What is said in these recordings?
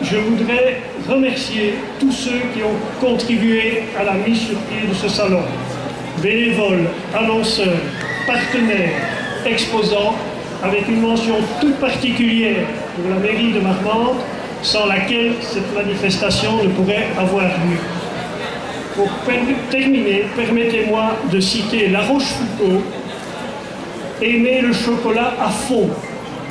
je voudrais remercier tous ceux qui ont contribué à la mise sur pied de ce salon. Bénévoles, annonceurs, partenaires, exposants, avec une mention toute particulière pour la mairie de Marmande, sans laquelle cette manifestation ne pourrait avoir lieu. Pour terminer, permettez-moi de citer La Rochefoucauld: aimer le chocolat à fond,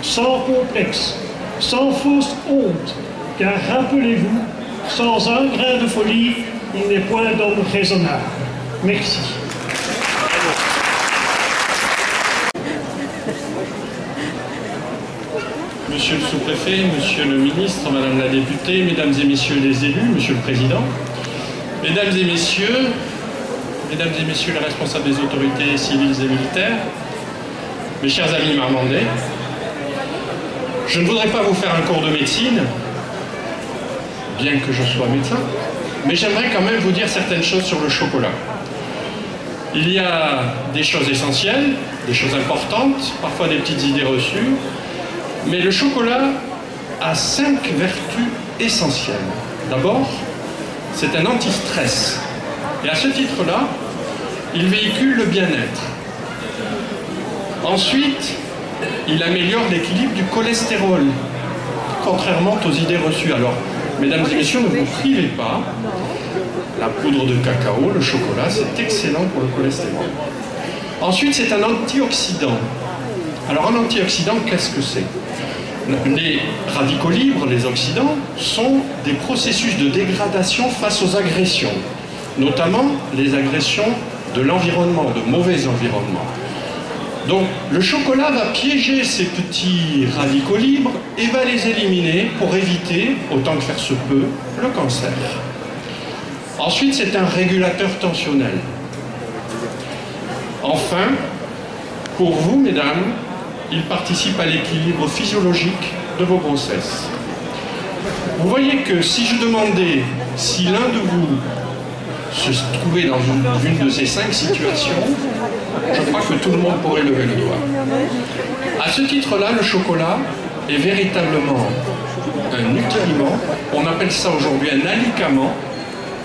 sans complexe, sans fausse honte, car rappelez-vous, sans un grain de folie, il n'est point d'homme raisonnable. Merci. Monsieur le sous-préfet, monsieur le ministre, madame la députée, mesdames et messieurs les élus, monsieur le président, mesdames et messieurs les responsables des autorités civiles et militaires, mes chers amis marmandais, je ne voudrais pas vous faire un cours de médecine, bien que je sois médecin, mais j'aimerais quand même vous dire certaines choses sur le chocolat. Il y a des choses essentielles, des choses importantes, parfois des petites idées reçues, mais le chocolat a 5 vertus essentielles. D'abord, c'est un anti-stress. Et à ce titre-là, il véhicule le bien-être. Ensuite, il améliore l'équilibre du cholestérol, contrairement aux idées reçues. Alors, mesdames et messieurs, ne vous privez pas. La poudre de cacao, le chocolat, c'est excellent pour le cholestérol. Ensuite, c'est un antioxydant. Alors, un antioxydant, qu'est-ce que c'est? Les radicaux libres, les oxydants, sont des processus de dégradation face aux agressions, notamment les agressions de l'environnement, de mauvais environnements. Donc le chocolat va piéger ces petits radicaux libres et va les éliminer pour éviter, autant que faire se peut, le cancer. Ensuite, c'est un régulateur tensionnel. Enfin, pour vous, mesdames, il participe à l'équilibre physiologique de vos grossesses. Vous voyez que si je demandais si l'un de vous se trouvait dans une de ces 5 situations, je crois que tout le monde pourrait lever le doigt. À ce titre-là, le chocolat est véritablement un nutriment. On appelle ça aujourd'hui un alicament,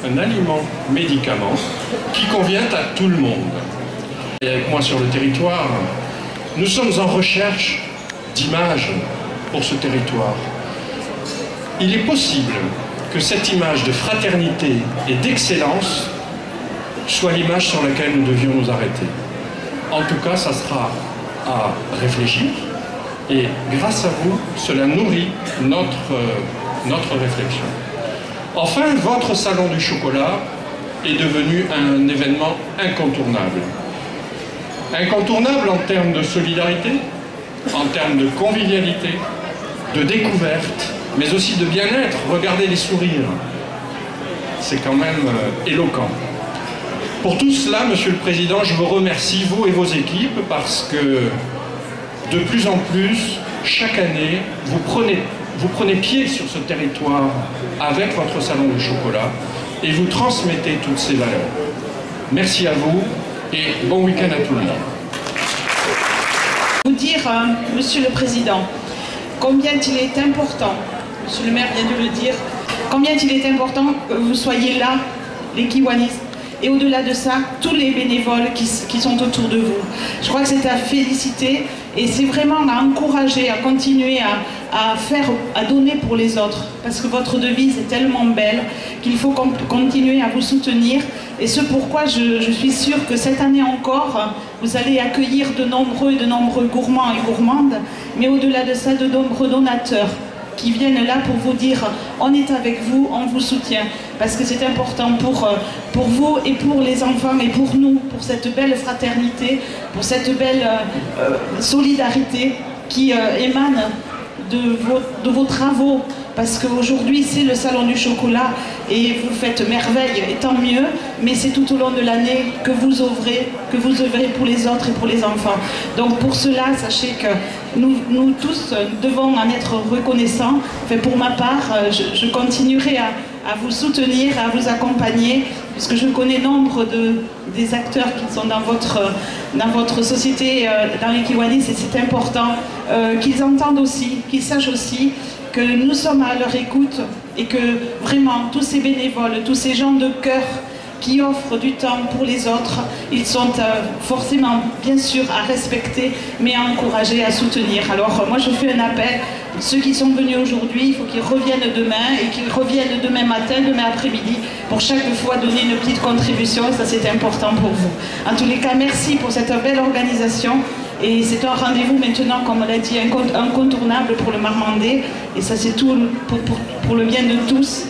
un aliment-médicament qui convient à tout le monde. Et avec moi sur le territoire, nous sommes en recherche d'images pour ce territoire. Il est possible que cette image de fraternité et d'excellence soit l'image sur laquelle nous devions nous arrêter. En tout cas, ça sera à réfléchir et grâce à vous, cela nourrit notre réflexion. Enfin, votre salon du chocolat est devenu un événement incontournable. Incontournable en termes de solidarité, en termes de convivialité, de découverte, mais aussi de bien-être. Regardez les sourires. C'est quand même éloquent. Pour tout cela, Monsieur le Président, je vous remercie, vous et vos équipes, parce que de plus en plus, chaque année, vous prenez pied sur ce territoire avec votre salon du chocolat et vous transmettez toutes ces valeurs. Merci à vous. Et bon week-end à tout le monde. Vous dire, Monsieur le Président, combien il est important, Monsieur le maire vient de le dire, combien il est important que vous soyez là, les Kiwanis, et au-delà de ça, tous les bénévoles qui sont autour de vous. Je crois que c'est à féliciter et c'est vraiment à encourager, à continuer à donner pour les autres. Parce que votre devise est tellement belle qu'il faut continuer à vous soutenir. Et c'est pourquoi je suis sûre que cette année encore, vous allez accueillir de nombreux gourmands et gourmandes, mais au-delà de ça, de nombreux donateurs qui viennent là pour vous dire on est avec vous, on vous soutient, parce que c'est important pour vous et pour les enfants et pour nous, pour cette belle fraternité, pour cette belle solidarité qui émane de vos travaux, parce qu'aujourd'hui c'est le salon du chocolat et vous faites merveille et tant mieux, mais c'est tout au long de l'année que vous œuvrez pour les autres et pour les enfants. Donc pour cela, sachez que nous tous devons en être reconnaissants. Enfin, pour ma part, je continuerai à vous soutenir, à vous accompagner, puisque je connais nombre des acteurs qui sont dans votre société, dans les Kiwanis, et c'est important qu'ils entendent aussi, qu'ils sachent aussi que nous sommes à leur écoute et que vraiment tous ces bénévoles, tous ces gens de cœur qui offrent du temps pour les autres, ils sont forcément bien sûr à respecter mais à encourager, à soutenir. Alors moi je fais un appel, ceux qui sont venus aujourd'hui, il faut qu'ils reviennent demain et qu'ils reviennent demain matin, demain après-midi pour chaque fois donner une petite contribution, ça c'est important pour vous. En tous les cas, merci pour cette belle organisation. Et c'est un rendez-vous maintenant, comme on l'a dit, incontournable pour le Marmandais. Et ça, c'est tout pour le bien de tous.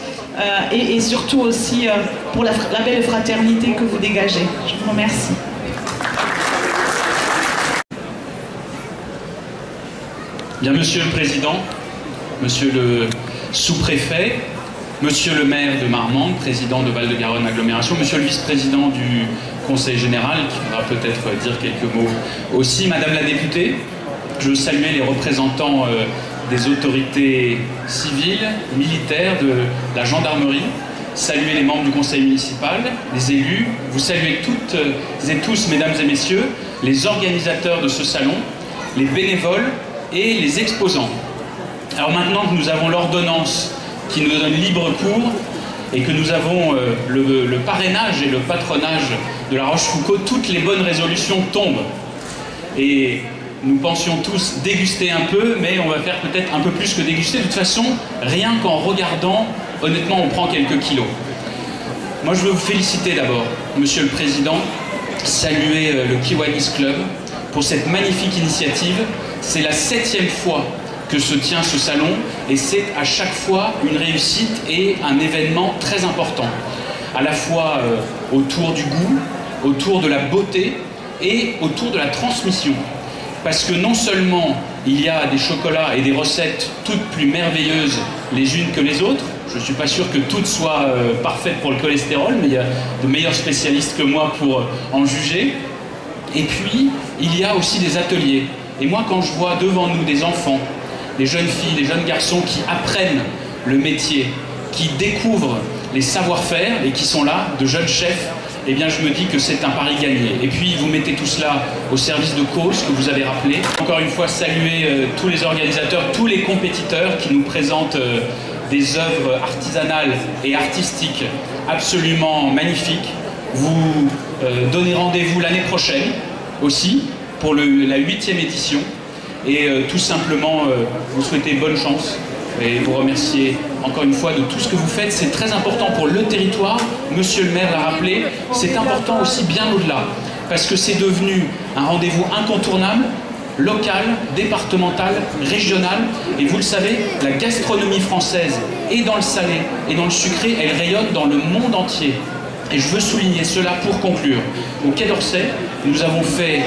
Et surtout aussi pour la belle fraternité que vous dégagez. Je vous remercie. Bien, Monsieur le Président, Monsieur le Sous-préfet, Monsieur le maire de Marmande, président de Val-de-Garonne Agglomération, Monsieur le vice-président du Conseil général, qui pourra peut-être dire quelques mots aussi, Madame la députée, je veux saluer les représentants des autorités civiles, militaires, de la gendarmerie, saluer les membres du conseil municipal, les élus, vous saluez toutes et tous, mesdames et messieurs, les organisateurs de ce salon, les bénévoles et les exposants. Alors maintenant que nous avons l'ordonnance qui nous donne libre cours et que nous avons le parrainage et le patronage de la Rochefoucauld, toutes les bonnes résolutions tombent. Et nous pensions tous déguster un peu, mais on va faire peut-être un peu plus que déguster. De toute façon, rien qu'en regardant, honnêtement, on prend quelques kilos. Moi, je veux vous féliciter d'abord, Monsieur le Président, saluer le Kiwanis Club pour cette magnifique initiative. C'est la 7e fois que se tient ce salon et c'est à chaque fois une réussite et un événement très important. À la fois autour du goût, autour de la beauté et autour de la transmission. Parce que non seulement il y a des chocolats et des recettes toutes plus merveilleuses les unes que les autres, je ne suis pas sûr que toutes soient parfaites pour le cholestérol, mais il y a de meilleurs spécialistes que moi pour en juger. Et puis, il y a aussi des ateliers. Et moi, quand je vois devant nous des enfants, des jeunes filles, des jeunes garçons qui apprennent le métier, qui découvrent les savoir-faire et qui sont là, de jeunes chefs, eh bien je me dis que c'est un pari gagné. Et puis vous mettez tout cela au service de cause que vous avez rappelé. Encore une fois, saluer tous les organisateurs, tous les compétiteurs qui nous présentent des œuvres artisanales et artistiques absolument magnifiques. Vous donnez rendez-vous l'année prochaine aussi pour la 8e édition. Et tout simplement vous souhaiter bonne chance et vous remercier encore une fois de tout ce que vous faites. C'est très important pour le territoire, Monsieur le maire l'a rappelé, c'est important aussi bien au-delà, parce que c'est devenu un rendez-vous incontournable, local, départemental, régional, et vous le savez, la gastronomie française, et dans le salé et dans le sucré, elle rayonne dans le monde entier. Et je veux souligner cela pour conclure. Au Quai d'Orsay, nous avons fait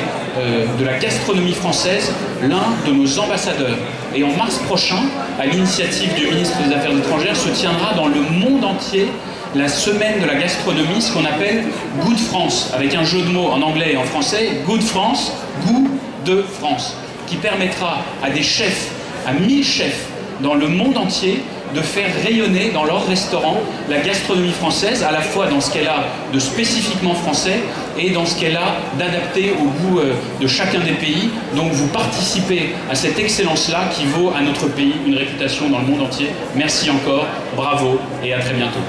de la gastronomie française l'un de nos ambassadeurs. Et en mars prochain, à l'initiative du ministre des Affaires étrangères, se tiendra dans le monde entier la semaine de la gastronomie, ce qu'on appelle Goût de France, avec un jeu de mots en anglais et en français, Goût de France, goût de France, qui permettra à des chefs, à 1000 chefs dans le monde entier, de faire rayonner dans leur restaurant la gastronomie française, à la fois dans ce qu'elle a de spécifiquement français et dans ce qu'elle a d'adapté au goût de chacun des pays. Donc vous participez à cette excellence-là qui vaut à notre pays une réputation dans le monde entier. Merci encore, bravo et à très bientôt.